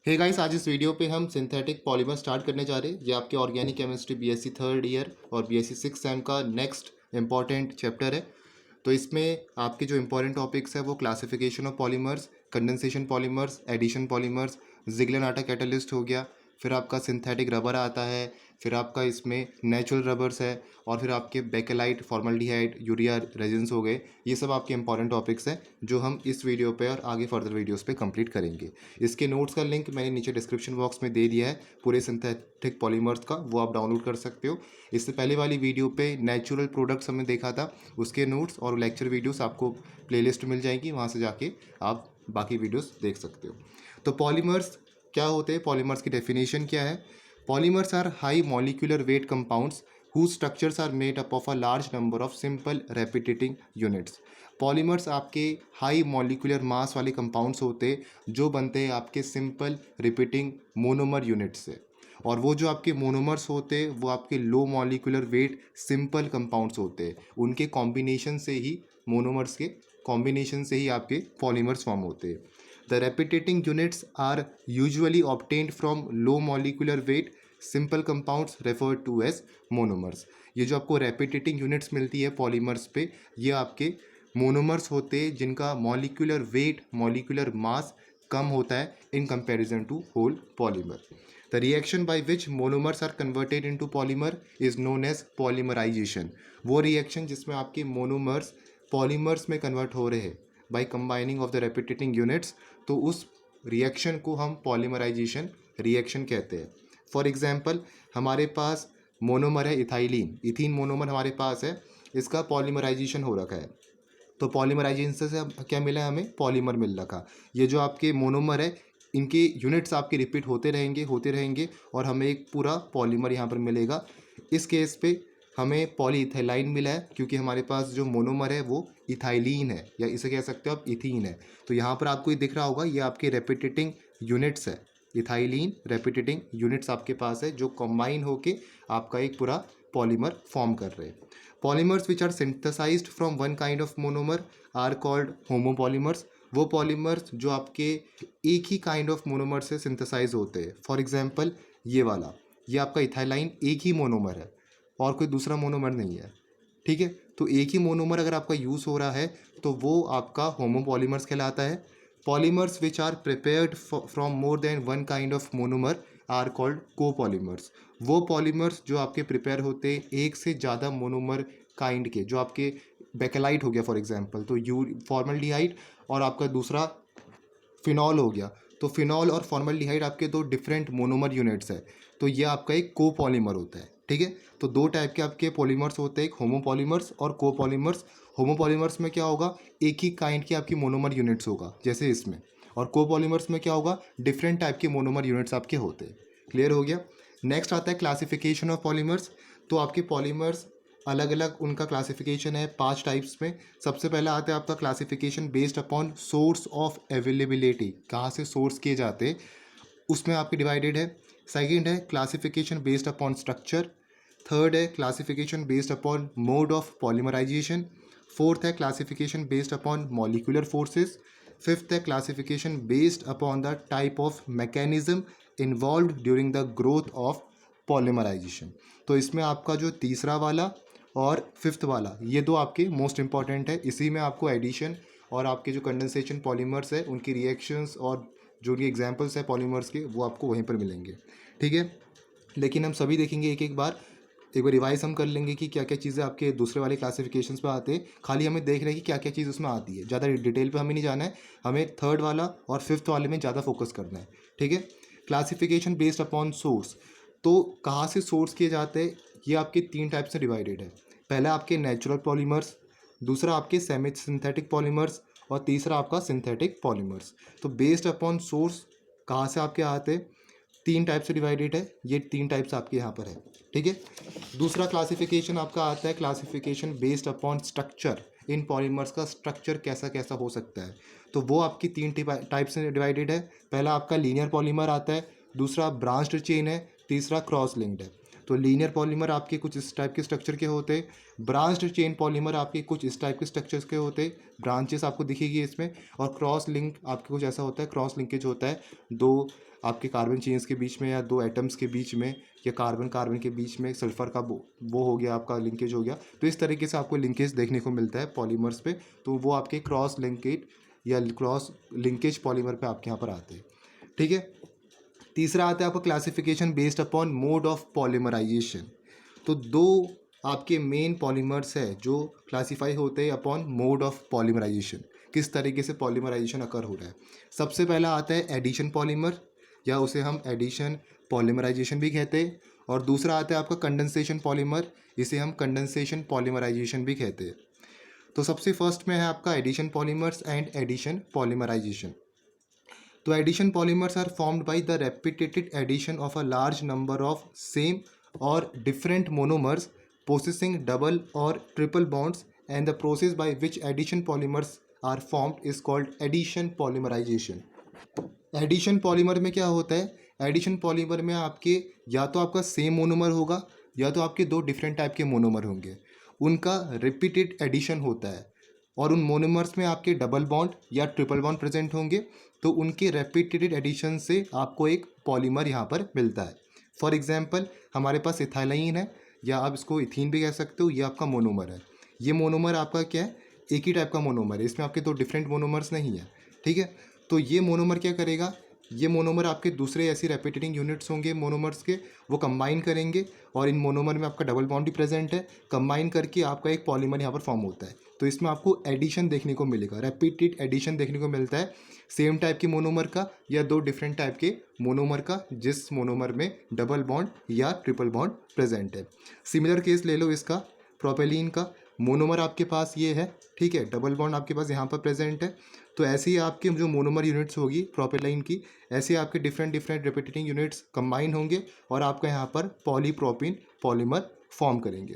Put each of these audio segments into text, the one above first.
Hey guys, आज इस video पे हम सिंथेटिक पॉलीमर स्टार्ट करने जा रहे हैं। ये आपके organic chemistry BSc third year और बीएससी सिक्स सेम का नेक्स्ट इंपॉर्टेंट चैप्टर है। तो इसमें आपके जो इंपॉर्टेंट टॉपिक्स है वो classification of polymers, condensation polymers, addition polymers, Ziegler Natta catalyst हो गया, फिर आपका सिंथेटिक रबर आता है, फिर आपका इसमें नेचुरल रबर्स है, और फिर आपके बेकेलाइट, फॉर्मल्डिहाइड, यूरिया रेजिन्स हो गए। ये सब आपके इंपॉर्टेंट टॉपिक्स हैं जो हम इस वीडियो पे और आगे फर्दर वीडियोस पे कंप्लीट करेंगे। इसके नोट्स का लिंक मैंने नीचे डिस्क्रिप्शन बॉक्स में दे दिया है पूरे सिंथेटिक पॉलीमर्स का, वो आप डाउनलोड कर सकते हो। इससे पहले वाली वीडियो पे नेचुरल प्रोडक्ट्स हमने देखा था, उसके नोट्स और लेक्चर वीडियोस आपको प्लेलिस्ट मिल जाएंगी, वहाँ से जाके आप बाकी वीडियोस देख सकते हो। तो पॉलीमर्स क्या होते हैं, पॉलीमर्स की डेफिनेशन क्या है? Polymers are high molecular weight compounds whose structures are made up of a large number of simple repeating units। Polymers आपके हाई मॉलिक्यूलर मास वाले कंपाउंड्स होते हैं जो बनते हैं आपके सिंपल रिपीटिंग मोनोमर यूनिट से, और वो जो आपके मोनोमर्स होते हैं वो आपके लो मॉलिक्यूलर वेट सिंपल कंपाउंड्स होते हैं। उनके कॉम्बिनेशन से ही, मोनोमर्स के कॉम्बिनेशन से ही आपके पॉलीमर्स फॉर्म होते हैं। The repeating units are usually obtained from low molecular weight simple compounds referred to as monomers. ये जो आपको रेपिटेटिंग यूनिट्स मिलती है पॉलीमर्स पे, ये आपके मोनोमर्स होते हैं जिनका मॉलिक्यूलर वेट, मॉलिक्यूलर मास कम होता है in comparison to whole polymer. The reaction by which monomers are converted into polymer is known as polymerization. वो रिएक्शन जिसमें आपके मोनोमर्स पॉलीमर्स में कन्वर्ट हो रहे हैं by combining of the repeating units, तो उस रिएक्शन को हम पॉलीमराइजेशन रिएक्शन कहते हैं। फॉर एग्जाम्पल, हमारे पास मोनोमर है इथाइलिन, इथीन मोनोमर हमारे पास है, इसका पॉलीमराइजेशन हो रखा है। तो पॉलीमराइजेशन से क्या मिला है? हमें पॉलीमर मिल रखा। ये जो आपके मोनोमर है, इनके यूनिट्स आपके रिपीट होते रहेंगे और हमें एक पूरा पॉलीमर यहाँ पर मिलेगा। इस केस पे हमें पॉलीइथाइलाइन मिला है क्योंकि हमारे पास जो मोनोमर है वो इथाइलिन है, या इसे कह सकते हो आप इथीन है। तो यहाँ पर आपको ये दिख रहा होगा, ये आपके रेपिटेटिंग यूनिट्स है, इथाइलिन रेपिटेटिंग यूनिट्स आपके पास है जो कंबाइन होके आपका एक पूरा पॉलीमर फॉर्म कर रहे हैं। Polymers which are synthesized from one kind of monomer are called homopolymers. वो पॉलीमर्स जो आपके एक ही काइंड ऑफ मोनोमर से सिंथेसाइज होते हैं। फॉर एग्जांपल, ये वाला, ये आपका इथाइलाइन एक ही मोनोमर है और कोई दूसरा मोनोमर नहीं है, ठीक है। तो एक ही मोनोमर अगर आपका यूज़ हो रहा है तो वो आपका होमोपॉलीमर्स कहलाता है। Polymers which are prepared from more than one kind of monomer are called copolymers. वो पॉलीमर्स जो आपके प्रिपेयर होते हैं एक से ज़्यादा मोनोमर काइंड के, जो आपके बेकेलाइट हो गया फॉर एग्जांपल, तो यू फॉर्मल्डिहाइड, और आपका दूसरा फिनॉल हो गया। तो फिनॉल और फॉर्मल्डिहाइड आपके दो डिफरेंट मोनोमर यूनिट्स है, तो ये आपका एक कोपॉलीमर होता है, ठीक है। तो दो टाइप के आपके पॉलीमर्स होते हैं, एक होमोपॉलीमर्स और कोपॉलीमर्स। होमोपॉलीमर्स में क्या होगा, एक ही काइंड की आपकी मोनोमर यूनिट्स होगा जैसे इसमें, और कोपॉलीमर्स में क्या होगा, डिफरेंट टाइप के मोनोमर यूनिट्स आपके होते हैं। क्लियर हो गया। नेक्स्ट आता है क्लासिफिकेशन ऑफ पॉलीमर्स। तो आपके पॉलीमर्स अलग अलग उनका क्लासिफिकेशन है 5 टाइप्स में। सबसे पहला आता है आपका classification based upon source of availability, कहाँ से सोर्स किए जाते हैं उसमें आपकी डिवाइडेड है। सेकंड है classification based upon structure. Third है classification based upon mode of polymerization. Fourth है classification based upon molecular forces. Fifth है classification based upon the type of mechanism involve during the growth of polymerization. तो इसमें आपका जो तीसरा वाला और फिफ्थ वाला, ये दो आपके मोस्ट इंपॉर्टेंट है। इसी में आपको एडिशन और आपके जो कंडेंसेशन पॉलीमर्स है उनकी रिएक्शंस और जो उनके एग्जांपल्स हैं पॉलीमर्स के, वो आपको वहीं पर मिलेंगे, ठीक है। लेकिन हम सभी देखेंगे एक बार रिवाइज हम कर लेंगे कि क्या क्या चीज़ें आपके दूसरे वाले क्लासिफिकेशंस पे आते हैं। खाली हमें देख रहे हैं कि क्या क्या चीज़ उसमें आती है, ज़्यादा डिटेल पे हमें नहीं जाना है, हमें थर्ड वाला और फिफ्थ वाले में ज़्यादा फोकस करना है, ठीक है। क्लासिफिकेशन बेस्ड अपॉन सोर्स, तो कहाँ से सोर्स किए जाते हैं, ये आपके 3 टाइप से डिवाइडेड है। पहला आपके नेचुरल पॉलीमर्स, दूसरा आपके सेमी सिंथेटिक पॉलीमर्स, और तीसरा आपका सिंथेटिक पॉलीमर्स। तो बेस्ड अपॉन सोर्स कहाँ से आपके आते हैं, 3 टाइप से डिवाइडेड है, ये 3 टाइप्स आपके यहाँ पर है, ठीक है। दूसरा क्लासिफिकेशन आपका आता है क्लासिफिकेशन बेस्ड अपॉन स्ट्रक्चर। इन पॉलीमर्स का स्ट्रक्चर कैसा कैसा हो सकता है, तो वो आपकी 3 टाइप से डिवाइडेड है। पहला आपका लीनियर पॉलीमर आता है, दूसरा ब्रांच्ड चेन है, तीसरा क्रॉस लिंक्ड है। तो लीनियर पॉलीमर आपके कुछ इस टाइप के स्ट्रक्चर के होते हैं, ब्रांच्ड चेन पॉलीमर आपके कुछ इस टाइप के स्ट्रक्चर्स के होते हैं, ब्रांचेस आपको दिखेगी इसमें, और क्रॉस लिंक आपके कुछ ऐसा होता है, क्रॉस लिंकेज होता है दो आपके कार्बन चेन्स के बीच में या दो एटम्स के बीच में या कार्बन कार्बन के बीच में सल्फर का वो हो गया आपका लिंकेज हो गया। तो इस तरीके से आपको लिंकेज देखने को मिलता है पॉलीमर्स पे, तो वो आपके क्रॉस लिंकेज या क्रॉस लिंकेज पॉलीमर पे आपके यहाँ पर आते हैं। ठीक है, तीसरा आता है आपका classification based upon mode of polymerization. तो दो आपके मेन पॉलीमर्स है जो क्लासीफाई होते हैं अपॉन मोड ऑफ पॉलीमराइजेशन, किस तरीके से पॉलीमराइजेशन अकर हो रहा है। सबसे पहला आता है एडिशन पॉलीमर, या उसे हम एडिशन पॉलीमराइजेशन भी कहते हैं, और दूसरा आता है आपका कंडेंसेशन पॉलीमर, इसे हम कंडेंसेशन पॉलीमराइजेशन भी कहते हैं। तो सबसे फर्स्ट में है आपका addition polymers and addition polymerization. तो addition polymers are formed by the repeated addition of a large number of same or different monomers possessing double or triple bonds, and the process by which addition polymers are formed is called addition polymerization. Addition polymer में क्या होता है, addition polymer में आपके या तो आपका same monomer होगा या तो आपके दो डिफरेंट टाइप के मोनोमर होंगे, उनका रिपीटेड एडिशन होता है और उन मोनोमर्स में आपके डबल बॉन्ड या ट्रिपल बॉन्ड प्रेजेंट होंगे, तो उनके रिपीटेड एडिशन से आपको एक पॉलीमर यहाँ पर मिलता है। फॉर एग्जांपल हमारे पास इथाइलाइन है, या आप इसको इथीन भी कह सकते हो, ये आपका मोनोमर है। ये मोनोमर आपका क्या है, एक ही टाइप का मोनोमर है, इसमें आपके दो डिफरेंट मोनोमर्स नहीं है। ठीक है, तो ये मोनोमर क्या करेगा, ये मोनोमर आपके दूसरे ऐसी रेपिटेटिंग यूनिट्स होंगे मोनोमर्स के, वो कंबाइन करेंगे और इन मोनोमर में आपका डबल बॉन्ड भी प्रेजेंट है, कंबाइन करके आपका एक पॉलीमर यहाँ पर फॉर्म होता है। तो इसमें आपको एडिशन देखने को मिलेगा, रेपिटेड एडिशन देखने को मिलता है सेम टाइप के मोनोमर का या दो डिफरेंट टाइप के मोनोमर का, जिस मोनोमर में डबल बॉन्ड या ट्रिपल बॉन्ड प्रेजेंट है। सिमिलर केस ले लो इसका, प्रोपेलिन का मोनोमर आपके पास ये है, ठीक है, डबल बॉन्ड आपके पास यहाँ पर प्रेजेंट है। तो ऐसे ही आपके जो मोनोमर यूनिट्स होगी प्रोपेलाइन की, ऐसे आपके different different repeating units combine होंगे और आपका यहाँ पर पॉलीप्रोपिन पॉलीमर फॉर्म करेंगे।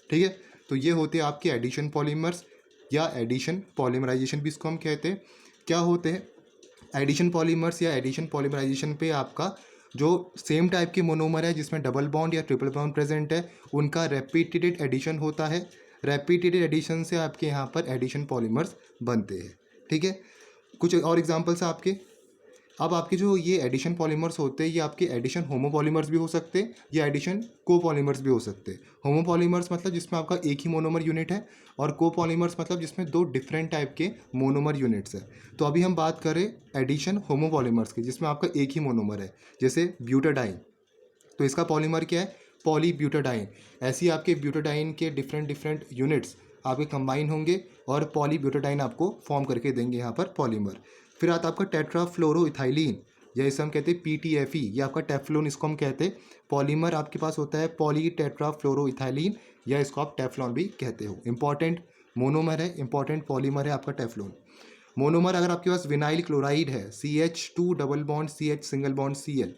ठीक है, तो ये होते हैं आपके एडिशन पॉलीमर्स या एडिशन पॉलीमराइजेशन भी इसको हम कहते हैं। क्या होते हैं एडिशन पॉलीमर्स या एडिशन पॉलीमराइजेशन पे, आपका जो सेम टाइप के मोनोमर है जिसमें डबल बॉन्ड या ट्रिपल बॉन्ड प्रेजेंट है, उनका रेपिटेटेड एडिशन होता है। रेपिटेटेड एडिशन से आपके यहाँ पर एडिशन पॉलीमर्स बनते हैं। ठीक है, कुछ और एग्जांपल्स आपके, अब आपके जो ये एडिशन पॉलीमर्स होते हैं, ये आपके एडिशन होमोपॉलीमर्स भी हो सकते हैं या एडिशन कोपॉलीमर्स भी हो सकते हैं। होमोपॉलीमर्स मतलब जिसमें आपका एक ही मोनोमर यूनिट है, और कोपॉलीमर्स मतलब जिसमें दो डिफरेंट टाइप के मोनोमर यूनिट्स है। तो अभी हम बात करें एडिशन होमोपॉलीमर्स की, जिसमें आपका एक ही मोनोमर है, जैसे ब्यूटाडाइन, तो इसका पॉलीमर क्या है, पॉलीब्यूटाडाइन। ऐसे ही आपके ब्यूटाडाइन के डिफरेंट डिफरेंट यूनिट्स आपके कंबाइन होंगे और पॉलीब्यूटाडाइन आपको फॉर्म करके देंगे यहाँ पर पॉलीमर। फिर आता आपका टेट्राफ्लोरोइथाइलिन, या इसे हम कहते हैं PTFE, या आपका टेफ्लोन इसको हम कहते हैं। पॉलीमर आपके पास होता है पॉली टेट्राफ्लोरोइथाइलिन, या इसको आप टेफ्लॉन भी कहते हो। इंपॉर्टेंट मोनोमर है, इंपॉर्टेंट पॉलीमर है आपका टेफ्लोन। मोनोमर अगर आपके पास विनाइल क्लोराइड है, CH2 double bond CH single bond Cl,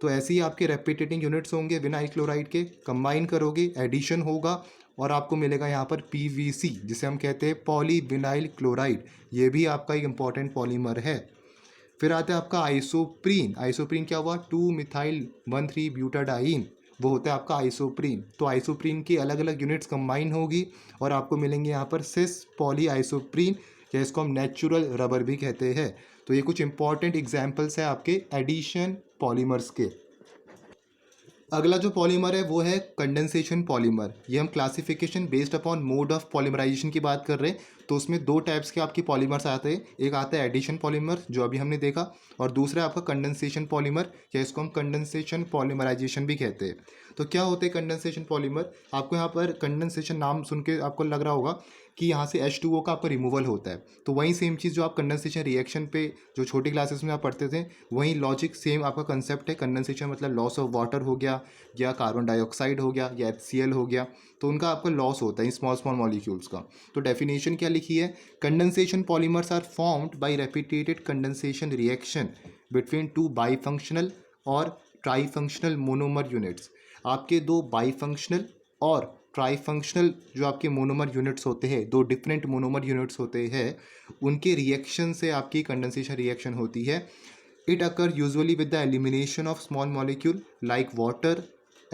तो ऐसे ही आपके रेपिटेटिंग यूनिट्स होंगे विनाइल क्लोराइड के, कंबाइन करोगे एडिशन होगा और आपको मिलेगा यहाँ पर PVC, जिसे हम कहते हैं पॉली विनाइल क्लोराइड। ये भी आपका एक इंपॉर्टेंट पॉलीमर है। फिर आता है आपका आइसोप्रीन। आइसोप्रीन क्या हुआ, 2-मिथाइल-1,3 ब्यूटाडाइन, वो होता है आपका आइसोप्रीन। तो आइसोप्रीन की अलग अलग यूनिट्स कंबाइन होगी और आपको मिलेंगे यहाँ पर सिस पॉली आइसोप्रीन, या इसको हम नेचुरल रबर भी कहते हैं। तो ये कुछ इंपॉर्टेंट एग्जाम्पल्स है आपके एडिशन पॉलीमर्स के। अगला जो पॉलीमर है वो है कंडेंसेशन पॉलीमर। ये हम classification based upon mode of polymerization की बात कर रहे हैं, तो उसमें दो टाइप्स के आपके पॉलीमर्स आते हैं। एक आता है एडिशन पॉलीमर जो अभी हमने देखा, और दूसरा आपका कंडेंसेशन पॉलीमर, या इसको हम कंडेंसेशन पॉलीमराइजेशन भी कहते हैं। तो क्या होते हैं कंडेंसेशन पॉलीमर, आपको यहाँ पर कंडेंसेशन नाम सुन के आपको लग रहा होगा कि यहाँ से H2O का आपका रिमूवल होता है। तो वही सेम चीज़ जो आप कंडेंसेशन रिएक्शन पे जो छोटी क्लासेस में आप पढ़ते थे, वही लॉजिक सेम आपका कंसेप्ट है। कंडेंसेशन मतलब लॉस ऑफ वाटर हो गया, या कार्बन डाइऑक्साइड हो गया, या HCl हो गया, तो उनका आपका लॉस होता है स्मॉल स्मॉल मॉलिक्यूल्स का। तो डेफिनेशन क्या लिखी है, condensation polymers are formed by repeated condensation reaction between two bifunctional or trifunctional monomer units. आपके दो बाईफंक्शनल और ट्राईफंक्शनल जो आपके मोनोमर यूनिट्स होते हैं, दो डिफरेंट मोनोमर यूनिट्स होते हैं, उनके रिएक्शन से आपकी कंडेंसेशन रिएक्शन होती है। It occur usually with the elimination of small molecule like water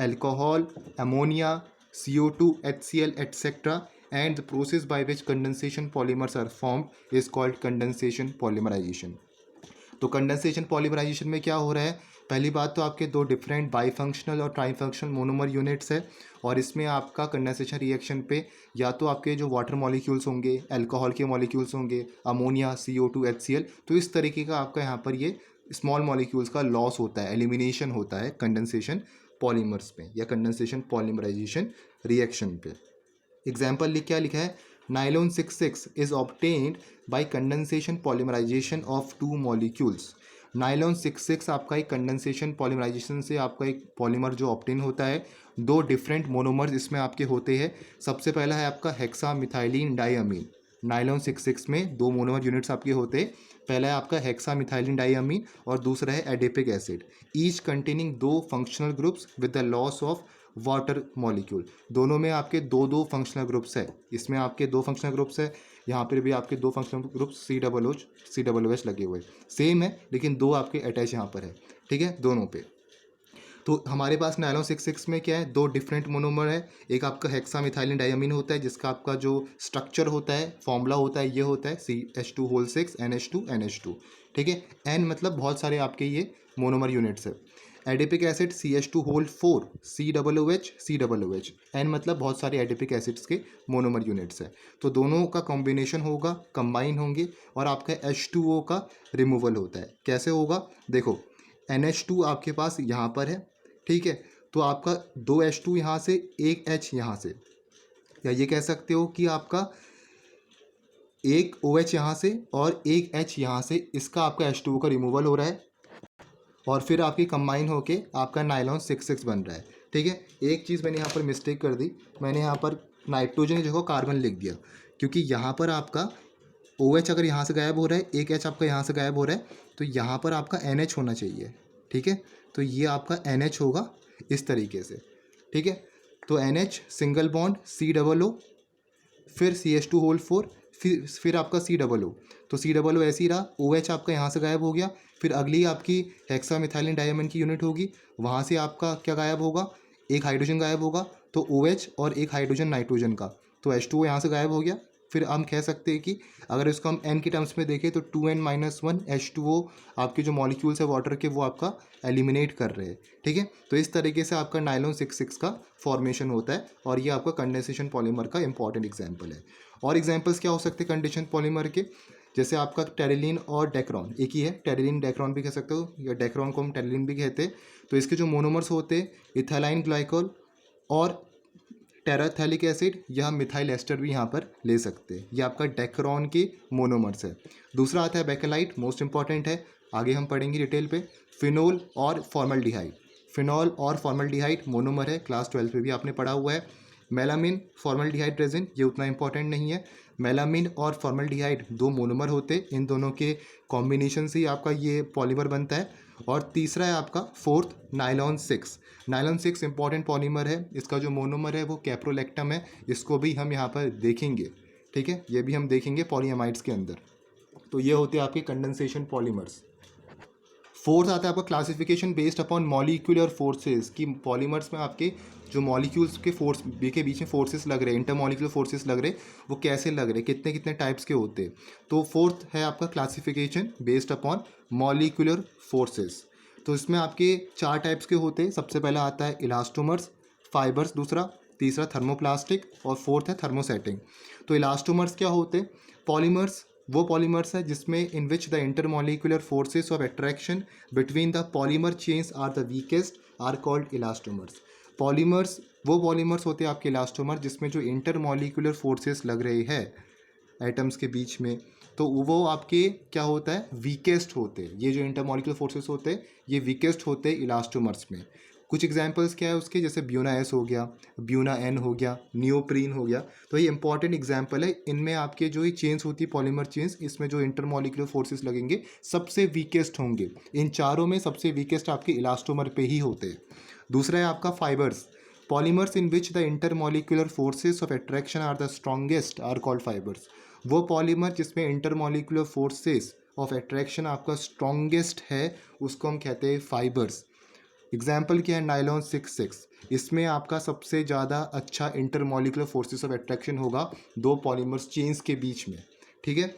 alcohol, ammonia, CO2, HCl, etc. And the process by which condensation polymers are formed is called condensation polymerization. तो condensation polymerisation में क्या हो रहा है, पहली बात तो आपके दो different बाईफंक्शनल or trifunctional monomer units है, और इसमें आपका कंडेंसेशन रिएक्शन पे या तो आपके जो वाटर मॉलिक्यूल्स होंगे, अल्कोहल के मॉलिक्यूल्स होंगे, अमोनिया, CO2, HCl, तो इस तरीके का आपका यहाँ पर ये स्मॉल मॉलिक्यूल्स का लॉस होता है, एलिमिनेशन होता है कंडेंसेशन पॉलीमर्स पे या कंडेंसेशन पॉलीमराइजेशन रिएक्शन पे. एग्जाम्पल क्या लिखा है, nylon 66 is obtained by condensation polymerization of two molecules. Nylon 66 आपका एक कंडेंसेशन पॉलीमराइजेशन से आपका एक पॉलीमर जो ऑब्टेन होता है, दो डिफरेंट मोनोमर्स इसमें आपके होते हैं. सबसे पहला है आपका हेक्सा मिथाइलिन डाइअमीन. नाइलॉन 66 में दो मोनोमर यूनिट्स आपके होते हैं, पहला है आपका हेक्सा मिथाइलिन डाइअमीन और दूसरा है एडिपिक एसिड, ईच कंटेनिंग दो functional groups with the loss of water molecule. दोनों में आपके दो दो फंक्शनल ग्रुप्स है, इसमें आपके दो फंक्शनल ग्रुप्स है, यहाँ पर भी आपके दो फंक्शनल ग्रुप्स COOH लगे हुए सेम है, लेकिन दो आपके अटैच यहाँ पर है. ठीक है, दोनों पे. तो हमारे पास नाइलॉन 66 में क्या है, दो डिफरेंट मोनोमर है. एक आपका हेक्सा मिथाइलिन डाइअमीन होता है, जिसका आपका जो स्ट्रक्चर होता है, फॉर्मूला होता है, ये होता है CH2 NH2 NH2. ठीक है, N मतलब बहुत सारे आपके ये मोनोमर यूनिट्स है. Adipic acid CH2 COOH. N मतलब बहुत सारे एडिपिक एसिड्स के मोनोमर यूनिट्स है. तो दोनों का कॉम्बिनेशन होगा, कंबाइन होंगे और आपका H2O का रिमूवल होता है. कैसे होगा, देखो NH2 आपके पास यहाँ पर है. ठीक है, तो आपका दो H2 यहाँ से, एक H यहाँ से, या ये कह सकते हो कि आपका एक OH यहाँ से और एक H यहाँ से, इसका आपका H2O का रिमूवल हो रहा है और फिर आपकी कंबाइन होके आपका नाइलॉन 66 बन रहा है. ठीक है, एक चीज़ मैंने यहाँ पर मिस्टेक कर दी, मैंने यहाँ पर नाइट्रोजन की जगह कार्बन लिख दिया, क्योंकि यहाँ पर आपका OH अगर यहाँ से गायब हो रहा है, एक H आपका यहाँ से गायब हो रहा है, तो यहाँ पर आपका NH होना चाहिए. ठीक है, तो ये आपका NH होगा इस तरीके से. ठीक है, तो NH सिंगल बॉन्ड COO, फिर CH2 फिर आपका COO, तो COO ऐसे ही रहा. OH आपका यहाँ से गायब हो गया, फिर अगली आपकी हेक्सा मिथाइलिन डाइअमीन की यूनिट होगी, वहाँ से आपका क्या गायब होगा, एक हाइड्रोजन गायब होगा, तो OH और एक हाइड्रोजन नाइट्रोजन का, तो H2O यहाँ से गायब हो गया. फिर हम कह सकते हैं कि अगर इसको हम N की टर्म्स में देखें तो 2N-1 H2O आपके जो मॉलिक्यूल्स है वाटर के, वो आपका एलिमिनेट कर रहे हैं. ठीक है, तो इस तरीके से आपका नाइलॉन 66 का फॉर्मेशन होता है और ये आपका कंडेंसेशन पॉलीमर का इंपॉर्टेंट एग्जाम्पल है. और एग्जाम्पल्स क्या हो सकते हैं कंडेंसेशन पॉलीमर के, जैसे आपका टेरिलीन और डेक्रॉन, एक ही है, टेरिलीन डेक्रॉन भी कह सकते हो, या डेक्रॉन को हम टेरिलीन भी कहते हैं. तो इसके जो मोनोमर्स होते हैं, इथाइलाइन ग्लाइकोल और टेराथैलिक एसिड या मिथाइल एस्टर भी यहाँ पर ले सकते हैं. ये आपका डेक्रॉन के मोनोमर्स है. दूसरा आता है बेकेलाइट, मोस्ट इंपॉर्टेंट है, आगे हम पढ़ेंगे डिटेल पे. फिनोल और फॉर्मल्डिहाइड, फिनॉल और फॉर्मल्डिहाइड मोनोमर है, क्लास 12 पे भी आपने पढ़ा हुआ है. मेलामिन फॉर्मल्डिहाइड रेजिन, ये उतना इंपॉर्टेंट नहीं है. मेलामिन और फॉर्मल्डिहाइड दो मोनोमर होते हैं, इन दोनों के कॉम्बिनेशन से ही आपका ये पॉलीमर बनता है. और तीसरा है आपका fourth nylon 6. Nylon 6 important polymer है, इसका जो मोनोमर है वो कैप्रोलेक्टम है, इसको भी हम यहाँ पर देखेंगे. ठीक है, ये भी हम देखेंगे पॉलीएमाइड्स के अंदर. तो ये होते हैं आपके कंडेंसेशन पॉलीमर्स. फोर्थ आता है आपका classification based upon molecular forces, कि पॉलीमर्स में आपके जो मॉलिक्यूल्स के फोर्स के बीच में फोर्सेस लग रहे हैं, इंटरमॉलिक्यूलर फोर्सेस लग रहे, वो कैसे लग रहे, कितने कितने टाइप्स के होते हैं. तो फोर्थ है आपका classification based upon molecular forces. तो इसमें आपके चार टाइप्स के होते हैं. सबसे पहला आता है इलास्टोमर्स, फाइबर्स दूसरा, तीसरा थर्मोप्लास्टिक और फोर्थ है थर्मोसेटिंग. तो इलास्टोमर्स क्या होते हैं, पॉलीमर्स, वो पॉलीमर्स है जिसमें in which the intermolecular forces of attraction between the polymer chains are the weakest are called elastomers. Polymers वो पॉलीमर्स होते हैं आपके इलास्टोमर जिसमें जो इंटरमॉलिक्यूलर फोर्सेस लग रहे हैं एटम्स के बीच में, तो वो आपके क्या होता है, वीकेस्ट होते हैं. ये जो इंटरमॉलिक्यूलर फोर्सेस होते हैं ये वीकेस्ट होते हैं इलास्टोमर्स में. कुछ एग्जांपल्स क्या है उसके, जैसे ब्यूना एस हो गया, ब्यूना एन हो गया, नियोप्रीन हो गया. तो ये इंपॉर्टेंट एग्जांपल है. इनमें आपके जो ये चेन्स होती है पॉलीमर चेन्स, इसमें जो इंटरमॉलिक्यूलर फोर्सेस लगेंगे सबसे वीकेस्ट होंगे. इन चारों में सबसे वीकेस्ट आपके इलास्टोमर पे ही होते हैं. दूसरा है आपका fibres, polymers in which the intermolecular forces of attraction are the strongest are called fibres. वो पॉलीमर जिसमें इंटरमॉलिक्यूलर फोर्सेस ऑफ अट्रैक्शन आपका स्ट्रॉन्गेस्ट है, उसको हम कहते हैं फाइबर्स. एग्जाम्पल क्या है, नाइलॉन 6,6, इसमें आपका सबसे ज़्यादा अच्छा इंटरमॉलिकुलर फोर्सेस ऑफ अट्रैक्शन होगा दो पॉलीमर्स चेन्स के बीच में, ठीक है।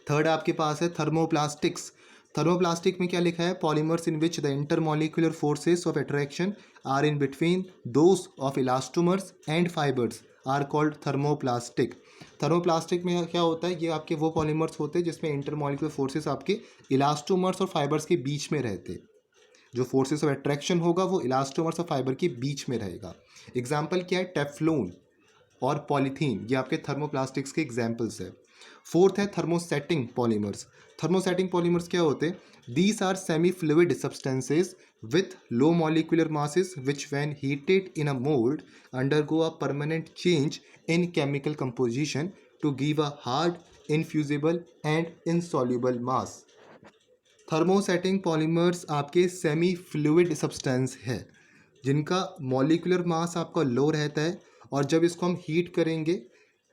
थर्ड आपके पास है थर्मोप्लास्टिक्स। थर्मोप्लास्टिक में क्या लिखा है, polymers in which the intermolecular forces of attraction are in between those of elastomers and fibres are called thermoplastic. Thermoplastic में क्या होता है, ये आपके वो पॉलीमर्स होते हैं जिसमें इंटरमॉलिकुलर फोर्सेस आपके इलास्टोमर्स और फाइबर्स के बीच में रहते हैं। जो फोर्सेस ऑफ अट्रैक्शन होगा वो इलास्टोमर्स और फाइबर के बीच में रहेगा। एग्जाम्पल क्या है, टेफ्लॉन और पॉलीथीन, ये आपके थर्मोप्लास्टिक्स के एग्जाम्पल्स है। फोर्थ है थर्मोसेटिंग पॉलीमर्स। थर्मोसेटिंग पॉलीमर्स क्या होते हैं, these are semi fluid substances with low molecular masses which when heated in a mold undergo a permanent change in chemical composition to give a hard, infusible and insoluble mass। Thermosetting polymers आपके semi fluid substance है जिनका molecular mass आपका लो रहता है, और जब इसको हम हीट करेंगे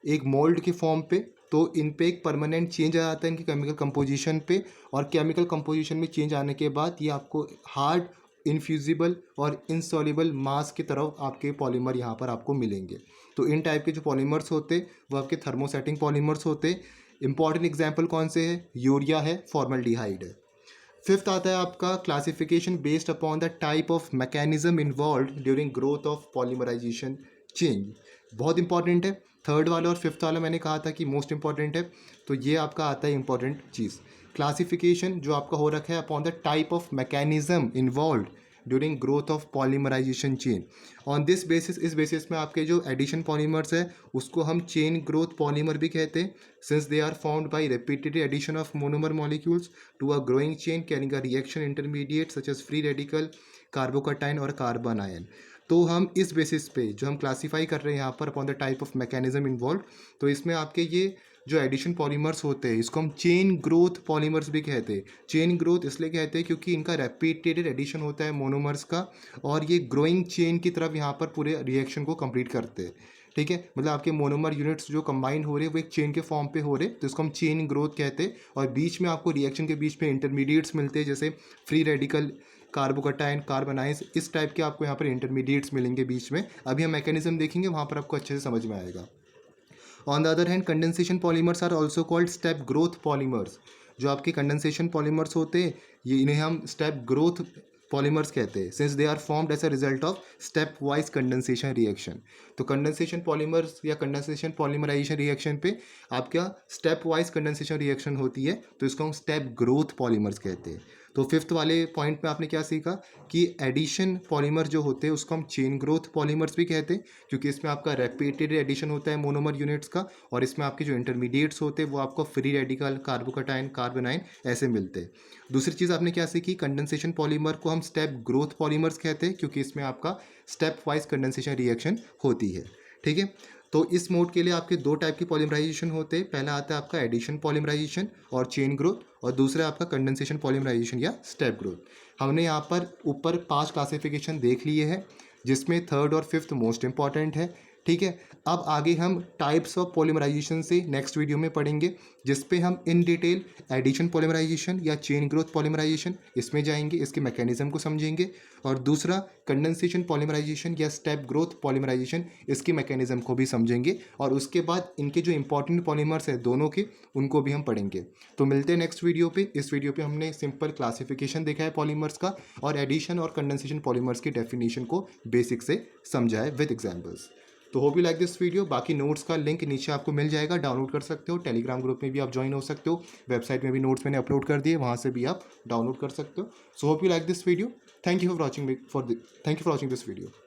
एक मोल्ड के फॉर्म पे तो इन पे एक परमानेंट चेंज आ जाता है इनकी केमिकल कंपोजिशन पे, और केमिकल कंपोजिशन में चेंज आने के बाद ये आपको हार्ड, इनफ्यूजिबल और इनसॉल्युबल मास की तरफ आपके पॉलीमर यहाँ पर आपको मिलेंगे। तो इन टाइप के जो पॉलीमर्स होते वो आपके थर्मोसेटिंग पॉलीमर्स होते। इंपॉर्टेंट एग्जाम्पल कौन से है, यूरिया है, फॉर्मल्डिहाइड है। फिफ्थ आता है आपका classification based upon the type of mechanism involve during growth of polymerization chain. बहुत इंपॉर्टेंट है, थर्ड वाला और फिफ्थ वाला मैंने कहा था कि मोस्ट इंपॉर्टेंट है, तो ये आपका आता है इंपॉर्टेंट चीज़। क्लासिफिकेशन जो आपका हो रखा है upon the type of mechanism involve during growth of polymerization chain. On this basis, इस बेसिस में आपके जो एडिशन पॉलीमर्स है उसको हम चेन ग्रोथ पॉलीमर भी कहते हैं, since they are found by repeated addition of monomer molecules to a growing chain carrying a reaction intermediate such as free radical, carbocation और कार्बन आयन। तो हम इस बेसिस पे जो हम क्लासीफाई कर रहे हैं यहाँ पर upon the type of mechanism involve, तो इसमें आपके ये जो एडिशन पॉलीमर्स होते हैं इसको हम चेन ग्रोथ पॉलीमर्स भी कहते हैं। चेन ग्रोथ इसलिए कहते हैं क्योंकि इनका रेपिटेटेड एडिशन होता है मोनोमर्स का, और ये ग्रोइंग चेन की तरफ यहाँ पर पूरे रिएक्शन को कंप्लीट करते हैं, ठीक है। मतलब आपके मोनोमर यूनिट्स जो कंबाइन हो रहे हैं वो एक चेन के फॉर्म पे हो रहे, तो इसको हम चेन ग्रोथ कहते हैं। और बीच में आपको रिएक्शन के बीच में इंटरमीडिएट्स मिलते हैं, जैसे फ्री रेडिकल, कार्बोकटाइन, कार्बन आयंस, इस टाइप के आपको यहाँ पर इंटरमीडिएट्स मिलेंगे बीच में। अभी हम मैकेनिज्म देखेंगे, वहाँ पर आपको अच्छे से समझ में आएगा। On the other hand condensation polymers are also called step growth polymers. जो आपके कंडेंसेशन पॉलीमर्स होते हैं ये इन्हें हम स्टेप ग्रोथ पॉलीमर्स कहते हैं, since they are formed as a result of stepwise condensation reaction. तो कंडेंसेशन पॉलीमर्स या कंडेंसेशन पॉलीमराइजेशन रिएक्शन पे आपका स्टेप वाइज कंडेंसेशन रिएक्शन होती है, तो इसको हम स्टेप ग्रोथ पॉलीमर्स कहते हैं। तो फिफ्थ वाले पॉइंट में आपने क्या सीखा कि एडिशन पॉलीमर जो होते हैं उसको हम चेन ग्रोथ पॉलीमर्स भी कहते हैं, क्योंकि इसमें आपका रेपिटेड एडिशन होता है मोनोमर यूनिट्स का, और इसमें आपके जो इंटरमीडिएट्स होते हैं वो आपको फ्री रेडिकल, कार्बोकटाइन, कार्बन आयन ऐसे मिलते हैं। दूसरी चीज़ आपने क्या सीखी, कंडेंसेशन पॉलीमर को हम स्टेप ग्रोथ पॉलीमर्स कहते हैं, क्योंकि इसमें आपका स्टेप वाइज कंडेंसेशन रिएक्शन होती है, ठीक है। तो इस मोड के लिए आपके दो टाइप की पॉलीमराइजेशन होते हैं, पहला आता है आपका एडिशन पॉलीमराइजेशन और चेन ग्रोथ, और दूसरा आपका कंडेंसेशन पॉलीमराइजेशन या स्टेप ग्रोथ। हमने यहाँ पर ऊपर 5 क्लासिफिकेशन देख लिए हैं, जिसमें थर्ड और फिफ्थ मोस्ट इंपॉर्टेंट है, ठीक है। अब आगे हम टाइप्स ऑफ पॉलीमराइजेशन से नेक्स्ट वीडियो में पढ़ेंगे, जिस पे हम इन डिटेल एडिशन पॉलीमराइजेशन या चेन ग्रोथ पॉलीमराइजेशन इसमें जाएंगे, इसके मैकेनिज्म को समझेंगे, और दूसरा कंडेंसेशन पॉलीमराइजेशन या स्टेप ग्रोथ पॉलीमराइजेशन इसके मैकेनिज्म को भी समझेंगे, और उसके बाद इनके जो इंपॉर्टेंट पॉलीमर्स हैं दोनों के उनको भी हम पढ़ेंगे। तो मिलते हैं नेक्स्ट वीडियो पे। इस वीडियो पे हमने सिंपल क्लासिफिकेशन देखा है पॉलीमर्स का, और एडिशन और कंडेंसेशन पॉलीमर्स की डेफिनेशन को बेसिक से समझा है विद एग्जाम्पल्स। तो hope you like this video. बाकी नोट्स का लिंक नीचे आपको मिल जाएगा, डाउनलोड कर सकते हो। टेलीग्राम ग्रुप में भी आप ज्वाइन हो सकते हो, वेबसाइट में भी नोट्स मैंने अपलोड कर दिए, वहाँ से भी आप डाउनलोड कर सकते हो। So hope you like this video. Thank you for watching this video.